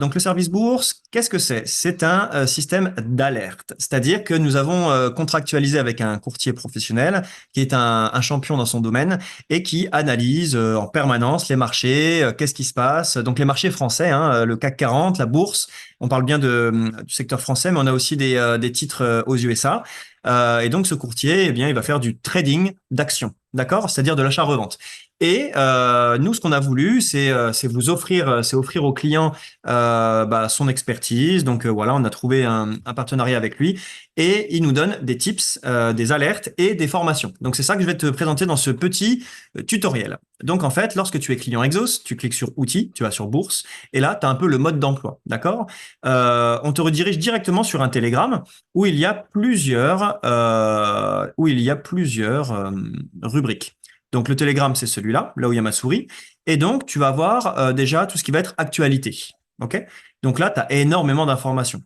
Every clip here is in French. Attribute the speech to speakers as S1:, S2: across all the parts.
S1: Donc, le service bourse, qu'est-ce que c'est? C'est un système d'alerte. C'est-à-dire que nous avons contractualisé avec un courtier professionnel qui est un champion dans son domaine et qui analyse en permanence les marchés, qu'est-ce qui se passe. Donc, les marchés français, hein, le CAC 40, la bourse, on parle bien du secteur français, mais on a aussi des titres aux USA. Et donc, ce courtier, eh bien, il va faire du trading d'actions, d'accord? C'est-à-dire de l'achat-revente. Et nous, ce qu'on a voulu, c'est vous offrir, c'est offrir aux clients son expertise. Donc voilà, on a trouvé un partenariat avec lui et il nous donne des tips, des alertes et des formations. Donc c'est ça que je vais te présenter dans ce petit tutoriel. Donc en fait, lorsque tu es client Exos, tu cliques sur outils, tu vas sur bourse et là, tu as un peu le mode d'emploi, d'accord? On te redirige directement sur un Telegram où il y a plusieurs rubriques. Donc le Telegram, c'est celui-là, là où il y a ma souris. Et donc, tu vas voir déjà tout ce qui va être actualité. OK? Donc là, tu as énormément d'informations.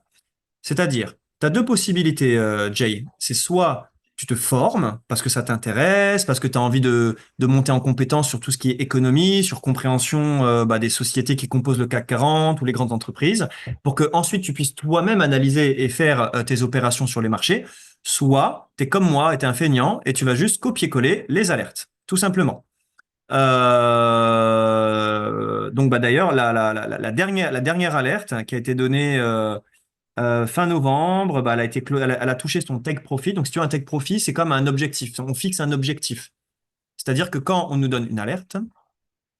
S1: C'est-à-dire, tu as deux possibilités, Jay. C'est soit tu te formes parce que ça t'intéresse, parce que tu as envie de monter en compétence sur tout ce qui est économie, sur compréhension des sociétés qui composent le CAC 40 ou les grandes entreprises, pour que ensuite tu puisses toi-même analyser et faire tes opérations sur les marchés. Soit tu es comme moi et tu es un feignant et tu vas juste copier-coller les alertes, tout simplement. Donc d'ailleurs, la dernière alerte qui a été donnée fin novembre, elle a touché son take profit. Donc si tu as un take profit, c'est comme un objectif. On fixe un objectif. C'est-à-dire que quand on nous donne une alerte,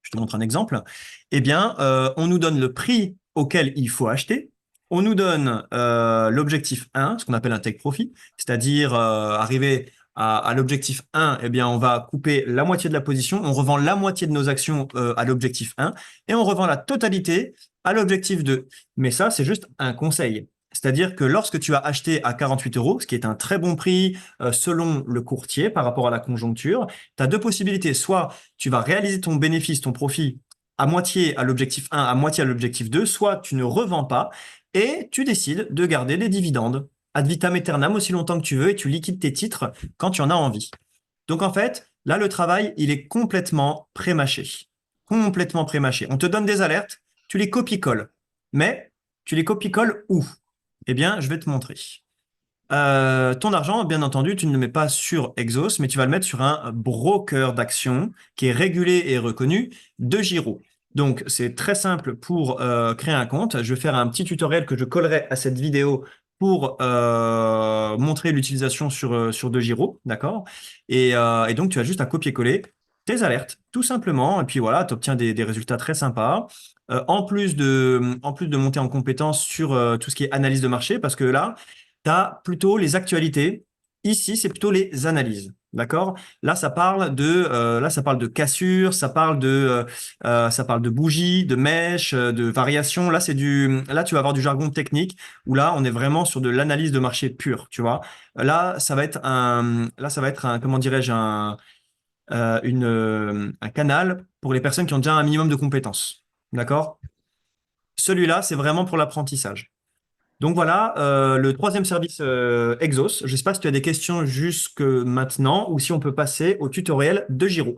S1: je te montre un exemple, eh bien, on nous donne le prix auquel il faut acheter. On nous donne l'objectif 1, ce qu'on appelle un take profit, c'est-à-dire arriver à l'objectif 1, eh bien, on va couper la moitié de la position, on revend la moitié de nos actions à l'objectif 1 et on revend la totalité à l'objectif 2. Mais ça, c'est juste un conseil. C'est-à-dire que lorsque tu as acheté à 48 euros, ce qui est un très bon prix selon le courtier par rapport à la conjoncture, tu as deux possibilités. Soit tu vas réaliser ton bénéfice, ton profit à moitié à l'objectif 1, à moitié à l'objectif 2, soit tu ne revends pas et tu décides de garder les dividendes ad vitam aeternam aussi longtemps que tu veux et tu liquides tes titres quand tu en as envie. Donc en fait, là, le travail, il est complètement pré-mâché. Complètement pré-mâché. On te donne des alertes, tu les copies-colles. Mais tu les copies-colles où? Eh bien, je vais te montrer. Ton argent, bien entendu, tu ne le mets pas sur Exos, mais tu vas le mettre sur un broker d'actions qui est régulé et reconnu de Giro. Donc, c'est très simple pour créer un compte. Je vais faire un petit tutoriel que je collerai à cette vidéo pour montrer l'utilisation sur de Giro, d'accord? Et donc, tu as juste à copier-coller tes alertes, tout simplement. Et puis voilà, tu obtiens des résultats très sympas. En plus de monter en compétence sur tout ce qui est analyse de marché, parce que là, tu as plutôt les actualités. Ici, c'est plutôt les analyses. D'accord? Là, ça parle de cassures, ça parle de bougies, de mèches, de variations. Là, tu vas avoir du jargon technique où là, on est vraiment sur de l'analyse de marché pure, tu vois. Là, ça va être un, comment dirais-je, un canal pour les personnes qui ont déjà un minimum de compétences. D'accord? Celui-là, c'est vraiment pour l'apprentissage. Donc voilà, le troisième service Exos. Je ne sais pas si tu as des questions jusque maintenant ou si on peut passer au tutoriel de Giro.